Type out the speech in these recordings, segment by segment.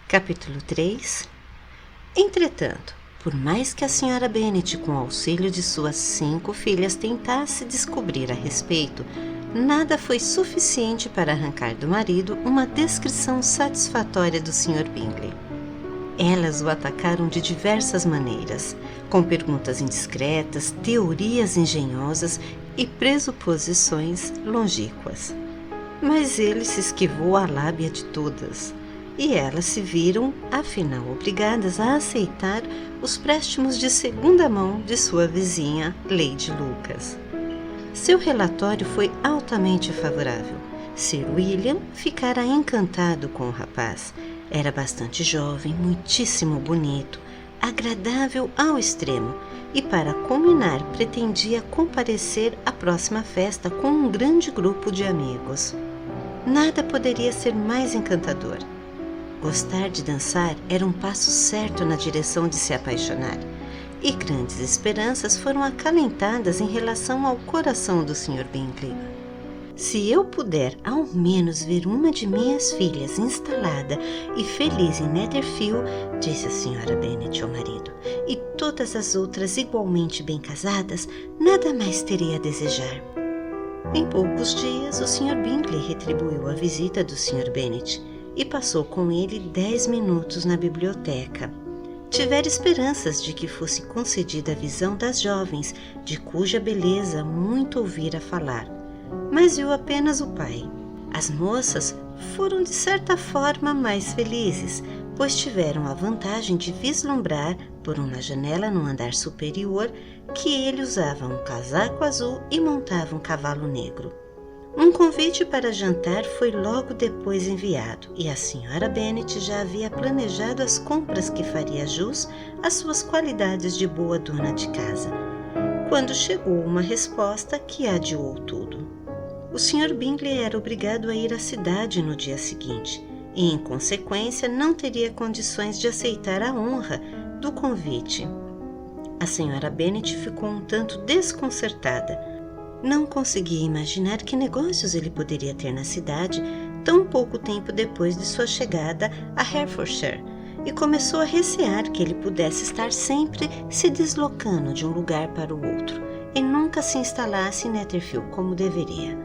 Capítulo 3. Entretanto, por mais que a Sra. Bennet, com o auxílio de suas 5 filhas, tentasse descobrir a respeito, nada foi suficiente para arrancar do marido uma descrição satisfatória do Sr. Bingley. Elas o atacaram de diversas maneiras, com perguntas indiscretas, teorias engenhosas e presuposições longínquas. Mas ele se esquivou à lábia de todas, e elas se viram, afinal, obrigadas a aceitar os préstimos de segunda mão de sua vizinha, Lady Lucas. Seu relatório foi altamente favorável. Sir William ficara encantado com o rapaz. Era bastante jovem, muitíssimo bonito, agradável ao extremo, e para culminar pretendia comparecer à próxima festa com um grande grupo de amigos. Nada poderia ser mais encantador. Gostar de dançar era um passo certo na direção de se apaixonar, e grandes esperanças foram acalentadas em relação ao coração do Sr. Bingley. Se eu puder ao menos ver uma de minhas filhas instalada e feliz em Netherfield, disse a Sra. Bennet ao marido, e todas as outras igualmente bem casadas, nada mais teria a desejar. Em poucos dias, o Sr. Bingley retribuiu a visita do Sr. Bennet e passou com ele 10 minutos na biblioteca. Tivera esperanças de que fosse concedida a visão das jovens, de cuja beleza muito ouvira falar, mas viu apenas o pai. As moças foram de certa forma mais felizes, pois tiveram a vantagem de vislumbrar, por uma janela no andar superior, que ele usava um casaco azul e montava um cavalo negro. Um convite para jantar foi logo depois enviado, e a Sra. Bennet já havia planejado as compras que faria jus às suas qualidades de boa dona de casa, quando chegou uma resposta que adiou tudo. O Sr. Bingley era obrigado a ir à cidade no dia seguinte, e, em consequência, não teria condições de aceitar a honra do convite. A Sra. Bennet ficou um tanto desconcertada. Não conseguia imaginar que negócios ele poderia ter na cidade tão pouco tempo depois de sua chegada a Hertfordshire, e começou a recear que ele pudesse estar sempre se deslocando de um lugar para o outro e nunca se instalasse em Netherfield como deveria.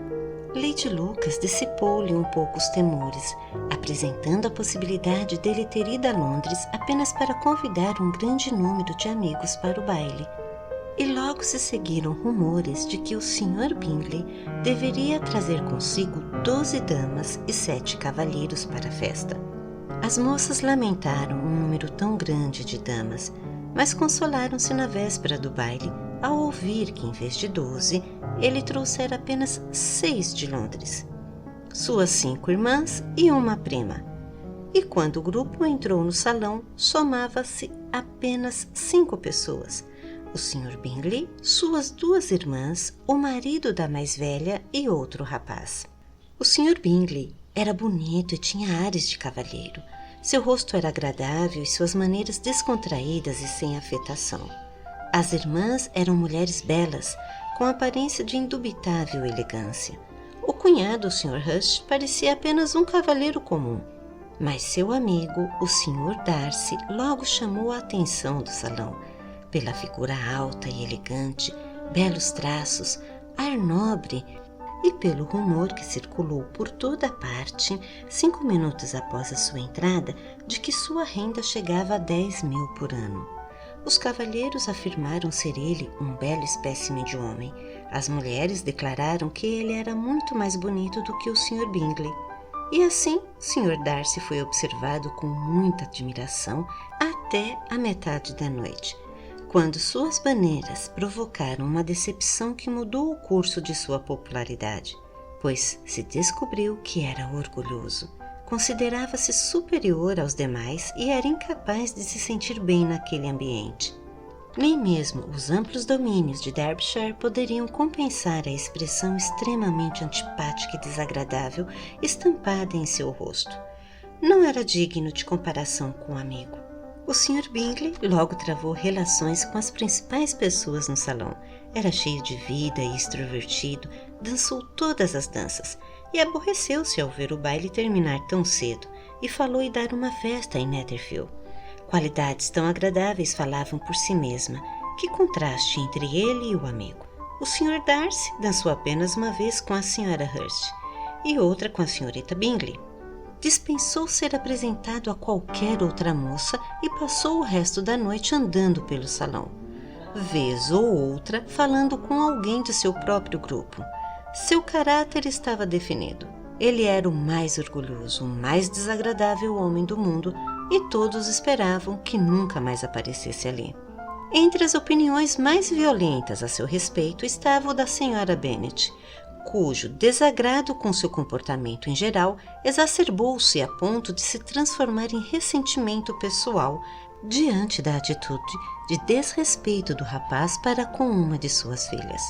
Lady Lucas dissipou-lhe um pouco os temores, apresentando a possibilidade dele ter ido a Londres apenas para convidar um grande número de amigos para o baile. E logo se seguiram rumores de que o Sr. Bingley deveria trazer consigo 12 damas e 7 cavalheiros para a festa. As moças lamentaram um número tão grande de damas, mas consolaram-se na véspera do baile ao ouvir que, em vez de 12, ele trouxera apenas 6 de Londres, suas 5 irmãs e uma prima. E quando o grupo entrou no salão, somava-se apenas 5 pessoas: o Sr. Bingley, suas 2 irmãs, o marido da mais velha e outro rapaz. O Sr. Bingley era bonito e tinha ares de cavalheiro. Seu rosto era agradável e suas maneiras descontraídas e sem afetação. As irmãs eram mulheres belas, com aparência de indubitável elegância. O cunhado, o Sr. Hush, parecia apenas um cavalheiro comum, mas seu amigo, o Sr. Darcy, logo chamou a atenção do salão, pela figura alta e elegante, belos traços, ar nobre, e pelo rumor que circulou por toda a parte, 5 minutos após a sua entrada, de que sua renda chegava a 10.000 por ano. Os cavalheiros afirmaram ser ele um belo espécime de homem. As mulheres declararam que ele era muito mais bonito do que o Sr. Bingley. E assim, o Sr. Darcy foi observado com muita admiração até a metade da noite, quando suas maneiras provocaram uma decepção que mudou o curso de sua popularidade, pois se descobriu que era orgulhoso. Considerava-se superior aos demais e era incapaz de se sentir bem naquele ambiente. Nem mesmo os amplos domínios de Derbyshire poderiam compensar a expressão extremamente antipática e desagradável estampada em seu rosto. Não era digno de comparação com um amigo. O Sr. Bingley logo travou relações com as principais pessoas no salão. Era cheio de vida e extrovertido, dançou todas as danças e aborreceu-se ao ver o baile terminar tão cedo, e falou em dar uma festa em Netherfield. Qualidades tão agradáveis falavam por si mesma. Que contraste entre ele e o amigo. O Sr. Darcy dançou apenas uma vez com a Sra. Hurst e outra com a Srta. Bingley. Dispensou ser apresentado a qualquer outra moça e passou o resto da noite andando pelo salão. Vez ou outra, falando com alguém de seu próprio grupo. Seu caráter estava definido. Ele era o mais orgulhoso, o mais desagradável homem do mundo e todos esperavam que nunca mais aparecesse ali. Entre as opiniões mais violentas a seu respeito estava o da Sra. Bennet, cujo desagrado com seu comportamento em geral exacerbou-se a ponto de se transformar em ressentimento pessoal diante da atitude de desrespeito do rapaz para com uma de suas filhas.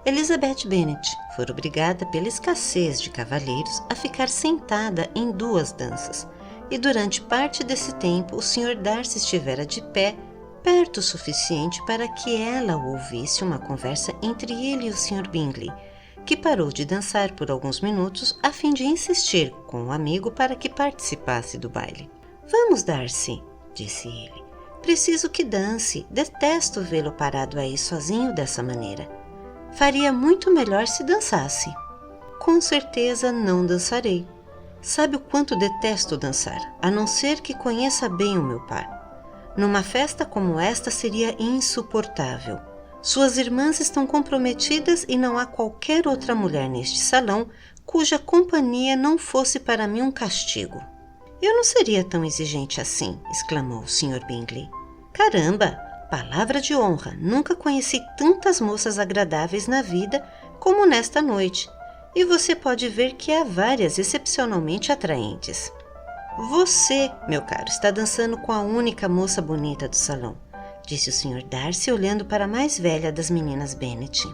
Elizabeth Bennet fora obrigada pela escassez de cavalheiros a ficar sentada em 2 danças, e durante parte desse tempo o Sr. Darcy estivera de pé, perto o suficiente para que ela ouvisse uma conversa entre ele e o Sr. Bingley, que parou de dançar por alguns minutos a fim de insistir com o amigo para que participasse do baile. "Vamos, Darcy", disse ele. "Preciso que dance. Detesto vê-lo parado aí sozinho dessa maneira. Faria muito melhor se dançasse." "Com certeza não dançarei. Sabe o quanto detesto dançar, a não ser que conheça bem o meu par. Numa festa como esta seria insuportável. Suas irmãs estão comprometidas e não há qualquer outra mulher neste salão cuja companhia não fosse para mim um castigo." "Eu não seria tão exigente assim", exclamou o Sr. Bingley. "Caramba! Palavra de honra, nunca conheci tantas moças agradáveis na vida como nesta noite, e você pode ver que há várias excepcionalmente atraentes." "Você, meu caro, está dançando com a única moça bonita do salão", disse o Sr. Darcy, olhando para a mais velha das meninas Bennet.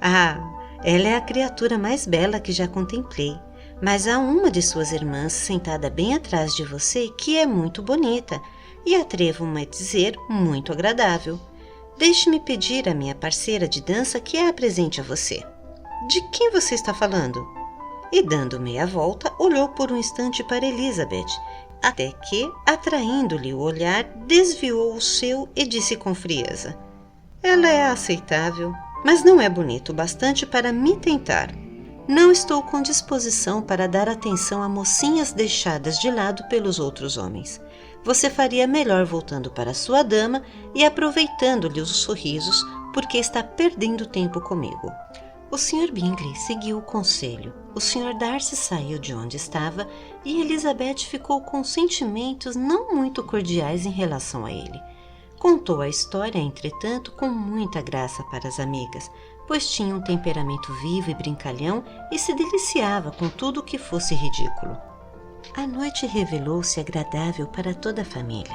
"Ah, ela é a criatura mais bela que já contemplei, mas há uma de suas irmãs sentada bem atrás de você que é muito bonita e, atrevo-me a dizer, muito agradável. Deixe-me pedir à minha parceira de dança que a apresente a você." "De quem você está falando?" E, dando meia volta, olhou por um instante para Elizabeth, até que, atraindo-lhe o olhar, desviou o seu e disse com frieza: "Ela é aceitável, mas não é bonito o bastante para me tentar. Não estou com disposição para dar atenção a mocinhas deixadas de lado pelos outros homens. Você faria melhor voltando para sua dama e aproveitando-lhe os sorrisos, porque está perdendo tempo comigo." O Sr. Bingley seguiu o conselho. O Sr. Darcy saiu de onde estava e Elizabeth ficou com sentimentos não muito cordiais em relação a ele. Contou a história, entretanto, com muita graça para as amigas, pois tinha um temperamento vivo e brincalhão e se deliciava com tudo o que fosse ridículo. A noite revelou-se agradável para toda a família.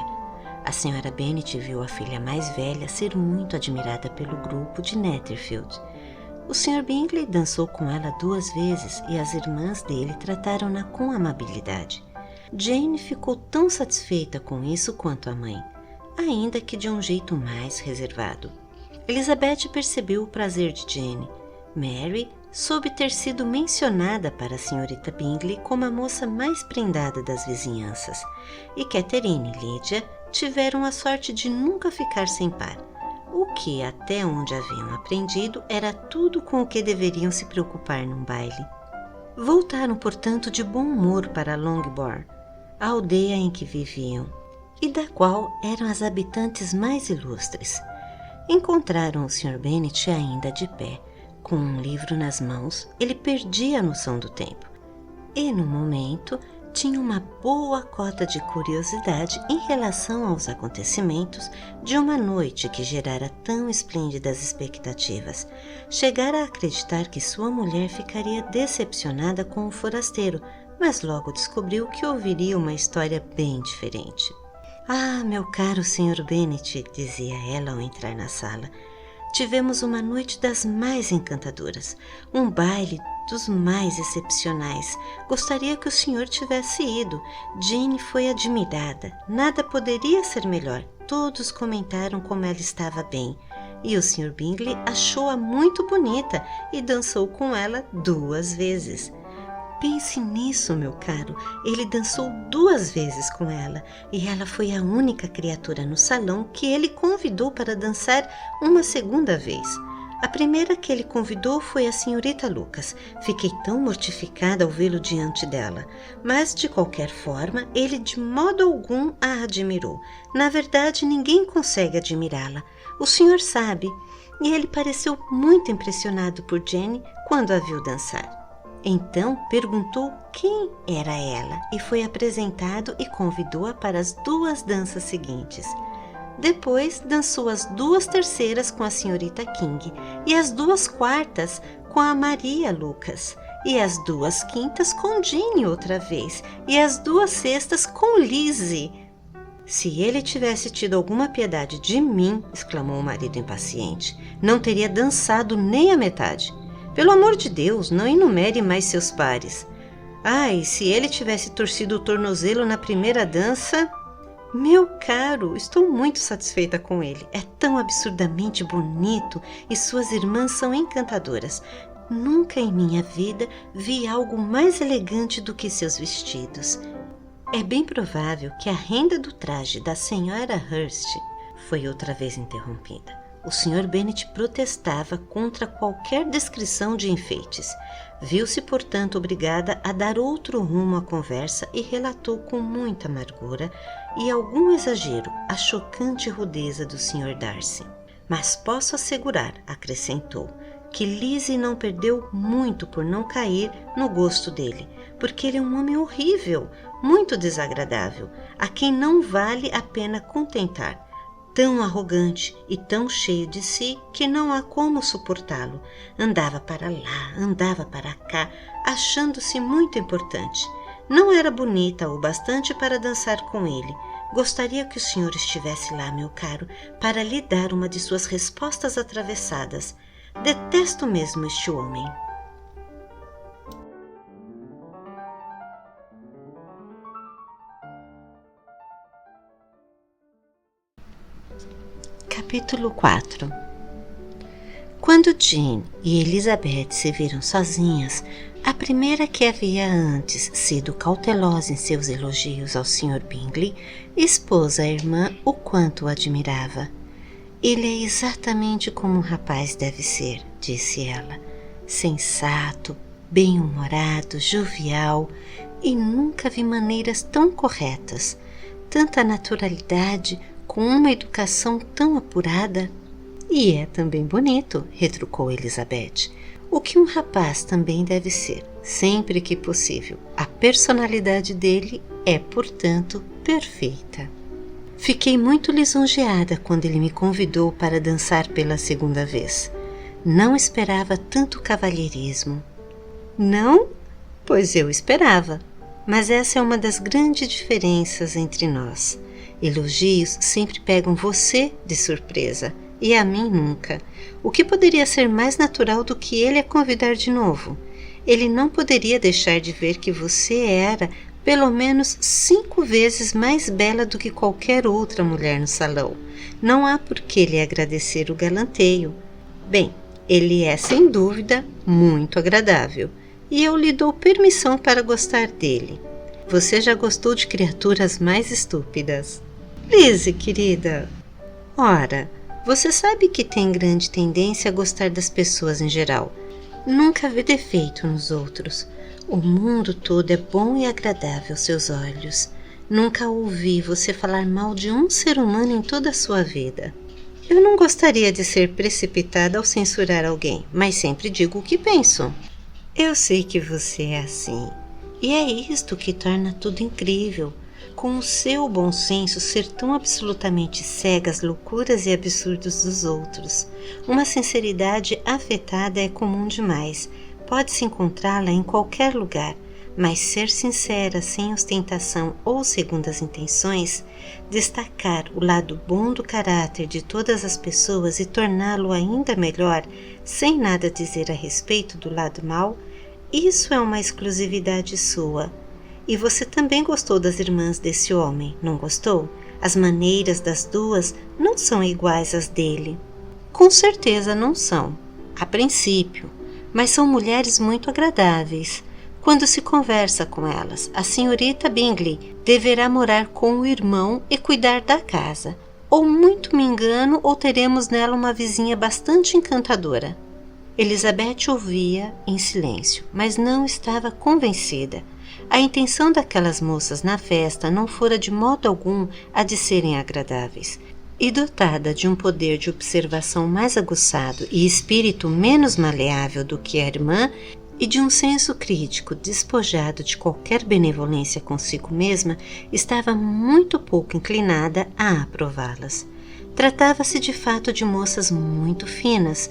A Sra. Bennet viu a filha mais velha ser muito admirada pelo grupo de Netherfield. O Sr. Bingley dançou com ela 2 vezes e as irmãs dele trataram-na com amabilidade. Jane ficou tão satisfeita com isso quanto a mãe, ainda que de um jeito mais reservado. Elizabeth percebeu o prazer de Jane. Mary soube ter sido mencionada para a Srta. Bingley como a moça mais prendada das vizinhanças, e Catherine e Lydia tiveram a sorte de nunca ficar sem par. O que, até onde haviam aprendido, era tudo com o que deveriam se preocupar num baile. Voltaram, portanto, de bom humor para Longbourn, a aldeia em que viviam, e da qual eram as habitantes mais ilustres. Encontraram o Sr. Bennet ainda de pé, com um livro nas mãos. Ele perdia a noção do tempo, e, no momento, tinha uma boa cota de curiosidade em relação aos acontecimentos de uma noite que gerara tão esplêndidas expectativas. Chegara a acreditar que sua mulher ficaria decepcionada com o forasteiro, mas logo descobriu que ouviria uma história bem diferente. "Ah, meu caro Sr. Bennet", dizia ela ao entrar na sala, "tivemos uma noite das mais encantadoras, um baile dos mais excepcionais. Gostaria que o senhor tivesse ido. Jane foi admirada. Nada poderia ser melhor. Todos comentaram como ela estava bem. E o Sr. Bingley achou-a muito bonita e dançou com ela 2 vezes. Pense nisso, meu caro. Ele dançou 2 vezes com ela e ela foi a única criatura no salão que ele convidou para dançar uma segunda vez. A primeira que ele convidou foi a senhorita Lucas. Fiquei tão mortificada ao vê-lo diante dela, mas de qualquer forma ele de modo algum a admirou. Na verdade, ninguém consegue admirá-la. O senhor sabe. E ele pareceu muito impressionado por Jenny quando a viu dançar. Então perguntou quem era ela e foi apresentado e convidou-a para as 2 danças seguintes. Depois dançou as 2 terceiras com a senhorita King e as 2 quartas com a Maria Lucas e as 2 quintas com Ginny outra vez e as 2 sextas com Lizzie. Se ele tivesse tido alguma piedade de mim, exclamou o marido impaciente, não teria dançado nem a metade. Pelo amor de Deus, não enumere mais seus pares. Ai, se ele tivesse torcido o tornozelo na primeira dança... Meu caro, estou muito satisfeita com ele. É tão absurdamente bonito e suas irmãs são encantadoras. Nunca em minha vida vi algo mais elegante do que seus vestidos. É bem provável que a renda do traje da senhora Hurst foi outra vez interrompida. O Sr. Bennet protestava contra qualquer descrição de enfeites. Viu-se, portanto, obrigada a dar outro rumo à conversa e relatou com muita amargura e algum exagero a chocante rudeza do Sr. Darcy. Mas posso assegurar, acrescentou, que Lizzie não perdeu muito por não cair no gosto dele, porque ele é um homem horrível, muito desagradável, a quem não vale a pena contentar. Tão arrogante e tão cheio de si que não há como suportá-lo. Andava para lá, andava para cá, achando-se muito importante. Não era bonita o bastante para dançar com ele. Gostaria que o senhor estivesse lá, meu caro, para lhe dar uma de suas respostas atravessadas. Detesto mesmo este homem. Capítulo 4. Quando Jane e Elizabeth se viram sozinhas, a primeira que havia antes sido cautelosa em seus elogios ao Sr. Bingley expôs à irmã o quanto o admirava. Ele é exatamente como um rapaz deve ser, disse ela, sensato, bem-humorado, jovial, e nunca vi maneiras tão corretas, tanta naturalidade, com uma educação tão apurada. E é também bonito, retrucou Elizabeth, o que um rapaz também deve ser, sempre que possível. A personalidade dele é, portanto, perfeita. Fiquei muito lisonjeada quando ele me convidou para dançar pela segunda vez. Não esperava tanto cavalheirismo. Não? Pois eu esperava. Mas essa é uma das grandes diferenças entre nós. Elogios sempre pegam você de surpresa e a mim nunca. O que poderia ser mais natural do que ele a convidar de novo? Ele não poderia deixar de ver que você era pelo menos 5 vezes mais bela do que qualquer outra mulher no salão. Não há por que lhe agradecer o galanteio. Bem, ele é sem dúvida muito agradável e eu lhe dou permissão para gostar dele. Você já gostou de criaturas mais estúpidas. Lizzie, querida. Ora, você sabe que tem grande tendência a gostar das pessoas em geral. Nunca vê defeito nos outros. O mundo todo é bom e agradável aos seus olhos. Nunca ouvi você falar mal de um ser humano em toda a sua vida. Eu não gostaria de ser precipitada ao censurar alguém, mas sempre digo o que penso. Eu sei que você é assim, e é isto que torna tudo incrível. Com o seu bom senso ser tão absolutamente cega às loucuras e absurdos dos outros. Uma sinceridade afetada é comum demais. Pode-se encontrá-la em qualquer lugar, mas ser sincera sem ostentação ou segundas intenções, destacar o lado bom do caráter de todas as pessoas e torná-lo ainda melhor, sem nada dizer a respeito do lado mau, isso é uma exclusividade sua. E você também gostou das irmãs desse homem, não gostou? As maneiras das duas não são iguais às dele. Com certeza não são, a princípio, mas são mulheres muito agradáveis. Quando se conversa com elas, a senhorita Bingley deverá morar com o irmão e cuidar da casa. Ou muito me engano, ou teremos nela uma vizinha bastante encantadora. Elizabeth ouvia em silêncio, mas não estava convencida. A intenção daquelas moças na festa não fora de modo algum a de serem agradáveis. E dotada de um poder de observação mais aguçado e espírito menos maleável do que a irmã, e de um senso crítico despojado de qualquer benevolência consigo mesma, estava muito pouco inclinada a aprová-las. Tratava-se de fato de moças muito finas,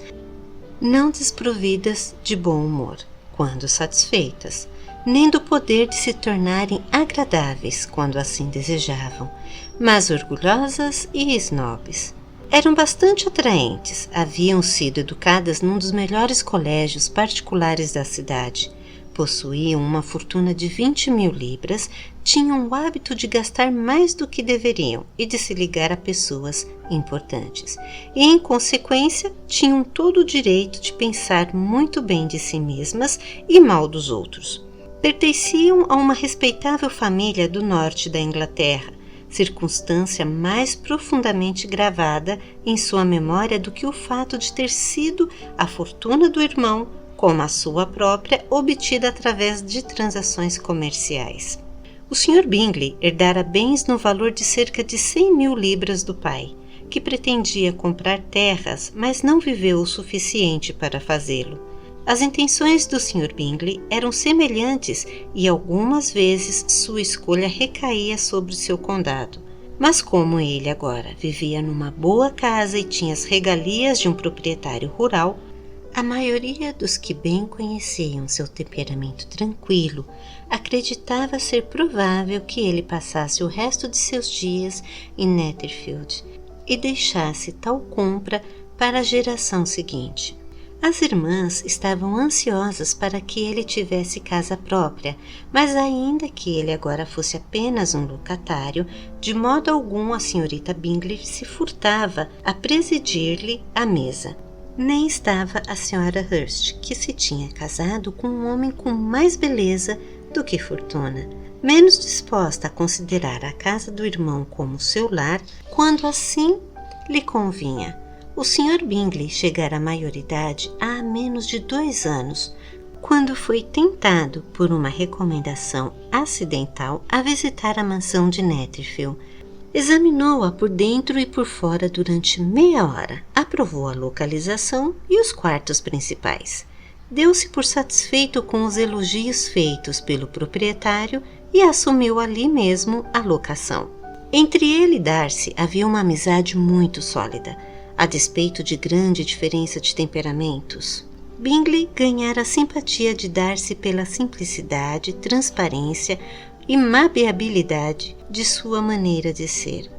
não desprovidas de bom humor, quando satisfeitas, nem do poder de se tornarem agradáveis quando assim desejavam, mas orgulhosas e snobs. Eram bastante atraentes, haviam sido educadas num dos melhores colégios particulares da cidade, possuíam uma fortuna de 20.000 libras, tinham o hábito de gastar mais do que deveriam e de se ligar a pessoas importantes, e, em consequência, tinham todo o direito de pensar muito bem de si mesmas e mal dos outros. Pertenciam a uma respeitável família do norte da Inglaterra, circunstância mais profundamente gravada em sua memória do que o fato de ter sido a fortuna do irmão, como a sua própria, obtida através de transações comerciais. O Sr. Bingley herdara bens no valor de cerca de 100.000 libras do pai, que pretendia comprar terras, mas não viveu o suficiente para fazê-lo. As intenções do Sr. Bingley eram semelhantes e algumas vezes sua escolha recaía sobre seu condado. Mas como ele agora vivia numa boa casa e tinha as regalias de um proprietário rural, a maioria dos que bem conheciam seu temperamento tranquilo acreditava ser provável que ele passasse o resto de seus dias em Netherfield e deixasse tal compra para a geração seguinte. As irmãs estavam ansiosas para que ele tivesse casa própria, mas ainda que ele agora fosse apenas um locatário, de modo algum a senhorita Bingley se furtava a presidir-lhe a mesa. Nem estava a senhora Hurst, que se tinha casado com um homem com mais beleza do que fortuna, menos disposta a considerar a casa do irmão como seu lar, quando assim lhe convinha. O Sr. Bingley chegara à maioridade há menos de 2 anos, quando foi tentado, por uma recomendação acidental, a visitar a mansão de Netherfield. Examinou-a por dentro e por fora durante meia hora, aprovou a localização e os quartos principais. Deu-se por satisfeito com os elogios feitos pelo proprietário e assumiu ali mesmo a locação. Entre ele e Darcy havia uma amizade muito sólida, a despeito de grande diferença de temperamentos. Bingley ganhara a simpatia de Darcy pela simplicidade, transparência e maleabilidade de sua maneira de ser.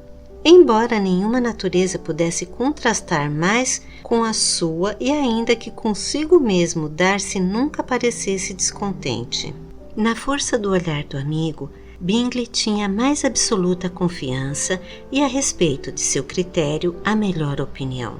Embora nenhuma natureza pudesse contrastar mais com a sua e ainda que consigo mesmo Darcy nunca parecesse descontente. Na força do olhar do amigo, Bingley tinha a mais absoluta confiança e, a respeito de seu critério, a melhor opinião.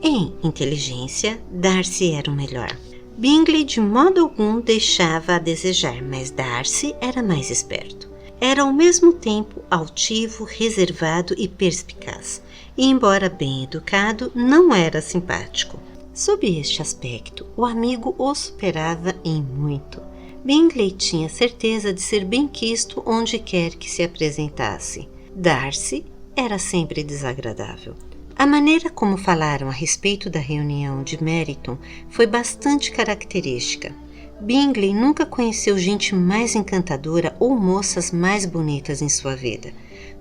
Em inteligência, Darcy era o melhor. Bingley de modo algum deixava a desejar, mas Darcy era mais esperto. Era ao mesmo tempo altivo, reservado e perspicaz, e, embora bem educado, não era simpático. Sob este aspecto, o amigo o superava em muito. Bingley tinha certeza de ser benquisto onde quer que se apresentasse. Darcy era sempre desagradável. A maneira como falaram a respeito da reunião de Meryton foi bastante característica. Bingley nunca conheceu gente mais encantadora ou moças mais bonitas em sua vida.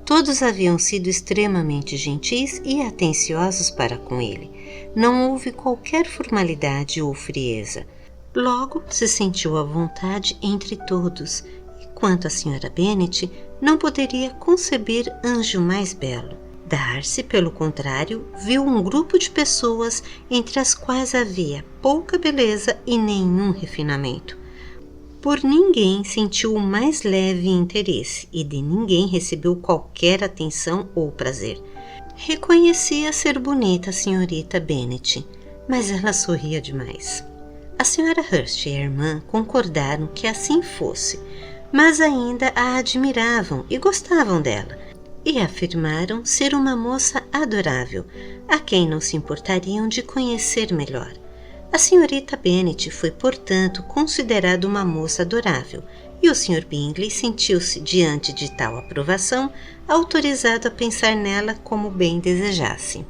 Todos haviam sido extremamente gentis e atenciosos para com ele. Não houve qualquer formalidade ou frieza. Logo se sentiu à vontade entre todos, e quanto à Sra. Bennet, não poderia conceber anjo mais belo. Darcy, pelo contrário, viu um grupo de pessoas entre as quais havia pouca beleza e nenhum refinamento. Por ninguém sentiu o mais leve interesse e de ninguém recebeu qualquer atenção ou prazer. Reconhecia ser bonita a senhorita Bennet, mas ela sorria demais. A senhora Hurst e a irmã concordaram que assim fosse, mas ainda a admiravam e gostavam dela, e afirmaram ser uma moça adorável, a quem não se importariam de conhecer melhor. A senhorita Bennet foi, portanto, considerada uma moça adorável, e o Sr. Bingley sentiu-se, diante de tal aprovação, autorizado a pensar nela como bem desejasse.